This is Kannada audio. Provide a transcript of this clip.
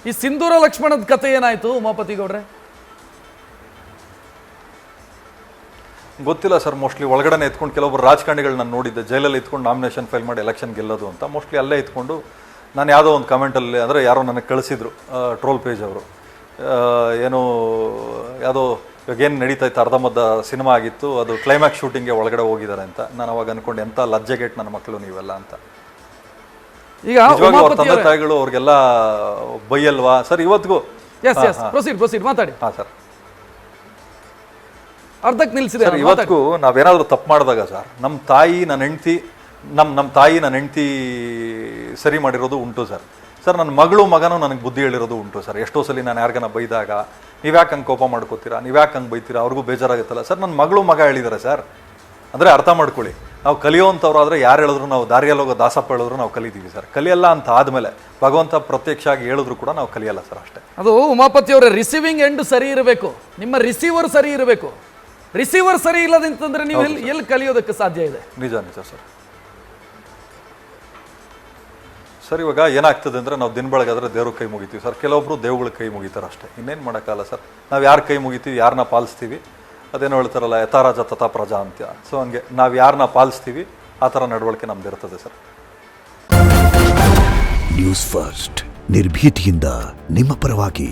ಈ ಸಿಂಧೂರ ಲಕ್ಷ್ಮಣದ ಕತೆ ಏನಾಯ್ತು ಉಮಾಪತಿ ಗೌಡ್ರೆ? ಗೊತ್ತಿಲ್ಲ ಸರ್. ಮೋಸ್ಟ್ಲಿ ಒಳಗಡೆ ಎತ್ಕೊಂಡು ಕೆಲವೊಬ್ಬರು ರಾಜಕಾರಣಿಗಳು ನಾನು ನೋಡಿದ್ದೆ, ಜೈಲಲ್ಲಿ ಎತ್ಕೊಂಡು ನಾಮಿನೇಷನ್ ಫೈಲ್ ಮಾಡಿ ಎಲೆಕ್ಷನ್ ಗೆಲ್ಲೋದು ಅಂತ. ಮೋಸ್ಟ್ಲಿ ಅಲ್ಲೇ ಎತ್ಕೊಂಡು ನಾನು ಯಾವುದೋ ಒಂದು ಕಮೆಂಟಲ್ಲಿ, ಅಂದರೆ ಯಾರೋ ನನಗೆ ಕಳಿಸಿದ್ರು ಟ್ರೋಲ್ ಪೇಜ್ ಅವರು, ಏನೋ ಯಾವುದೋ ಇವಾಗೇನು ನಡೀತಾ ಇತ್ತು ಅರ್ಧಮರ್ಧ ಸಿನಿಮಾ ಆಗಿತ್ತು, ಅದು ಕ್ಲೈಮ್ಯಾಕ್ಸ್ ಶೂಟಿಂಗ್ಗೆ ಒಳಗಡೆ ಹೋಗಿದ್ದಾರೆ ಅಂತ. ನಾನು ಅವಾಗ ಅಂದ್ಕೊಂಡು ಎಂಥ ಲಜ್ಜೆಗೇಟ್ ನನ್ನ ಮಕ್ಕಳು ನೀವೆಲ್ಲ ಅಂತ. ಈಗ ನಿಜವಾಗ್ಲೂ ಅವ್ರ ತಂದೆ ತಾಯಿಗಳು ಅವ್ರಿಗೆಲ್ಲ ಬೈಯಲ್ವಾ ಸರ್ ಇವತ್ತಿಗೂ? ಪ್ರೊಸೀಡ್ ಮಾತಾಡಿ. ಹಾಂ ಸರ್, ಅರ್ಧಕ್ಕೆ ನಿಲ್ಸಿದೆ ಸರ್. ಇವತ್ತಿಗೂ ನಾವೇನಾದರೂ ತಪ್ಪು ಮಾಡಿದಾಗ ಸರ್, ನಮ್ಮ ತಾಯಿ ನನ್ನ ಹೆಂಡ್ತಿ ನಮ್ಮ ತಾಯಿ ನನ್ನ ಹೆಂಡ್ತಿ ಸರಿ ಮಾಡಿರೋದು ಉಂಟು ಸರ್. ಸರ್ ನನ್ನ ಮಗಳು ಮಗನೂ ನನಗೆ ಬುದ್ಧಿ ಹೇಳಿರೋದು ಉಂಟು ಸರ್. ಎಷ್ಟೋ ಸಲ ನಾನು ಯಾರಿಗಾನ ಬೈದಾಗ, ನೀವ್ಯಾಕೆ ಹಂಗೆ ಕೋಪ ಮಾಡ್ಕೋತೀರಾ, ನೀವ್ಯಾಕೆ ಹಂಗೆ ಬೈತೀರಾ, ಅವ್ರಿಗೂ ಬೇಜಾರಾಗುತ್ತಲ್ಲ ಸರ್. ನನ್ನ ಮಗಳು ಮಗ ಹೇಳಿದ್ದಾರೆ ಸರ್. ಅಂದರೆ ಅರ್ಥ ಮಾಡ್ಕೊಳ್ಳಿ, ನಾವು ಕಲಿಯೋವಂಥವ್ರಾದರೆ ಯಾರು ಹೇಳಿದ್ರು, ನಾವು ದಾರಿಯಲ್ಲಿ ಹೋಗೋ ದಾಸಪ್ಪ ಹೇಳಿದ್ರು ನಾವು ಕಲಿತೀವಿ ಸರ್. ಕಲಿಯಲ್ಲ ಅಂತ ಆದಮೇಲೆ ಭಗವಂತ ಪ್ರತ್ಯಕ್ಷ ಆಗಿ ಹೇಳಿದ್ರು ಕೂಡ ನಾವು ಕಲಿಯಲ್ಲ ಸರ್, ಅಷ್ಟೇ. ಅದು ಉಮಾಪತಿ ಅವರ ರಿಸೀವಿಂಗ್ ಎಂಡ್ ಸರಿ ಇರಬೇಕು, ನಿಮ್ಮ ರಿಸೀವರ್ ಸರಿ ಇರಬೇಕು. ರಿಸೀವರ್ ಸರಿ ಇಲ್ಲದಂತಂದ್ರೆ ನೀವು ಎಲ್ಲಿ ಕಲಿಯೋದಕ್ಕೆ ಸಾಧ್ಯ ಇದೆ? ನಿಜ ಸರ್. ಸರ್ ಇವಾಗ ಏನಾಗ್ತದೆ ಅಂದರೆ, ನಾವು ದಿನ ಬೆಳಗಾದ್ರೆ ದೇವ್ರ ಕೈ ಮುಗಿತೀವಿ ಸರ್, ಕೆಲವೊಬ್ರು ದೇವ್ಗಳ ಕೈ ಮುಗಿತಾರೆ ಅಷ್ಟೇ, ಇನ್ನೇನು ಮಾಡೋಕ್ಕಲ್ಲ ಸರ್. ನಾವು ಯಾರು ಕೈ ಮುಗಿತೀವಿ, ಯಾರನ್ನ ಪಾಲಿಸ್ತೀವಿ, ಅದೇನೋ ಹೇಳ್ತಾರಲ್ಲ ಯಥಾರಾಜ ತಥಾ ಪ್ರಜಾ ಅಂತ. ಸೊ ಹಂಗೆ ನಾವು ಯಾರನ್ನ ಪಾಲಿಸ್ತೀವಿ ಆ ಥರ ನಡವಳಿಕೆ ನಮ್ದು ಇರ್ತದೆ ಸರ್. ನ್ಯೂಸ್ ಫಸ್ಟ್ ನಿರ್ಭೀತಿಯಿಂದ ನಿಮ್ಮ ಪರವಾಗಿ.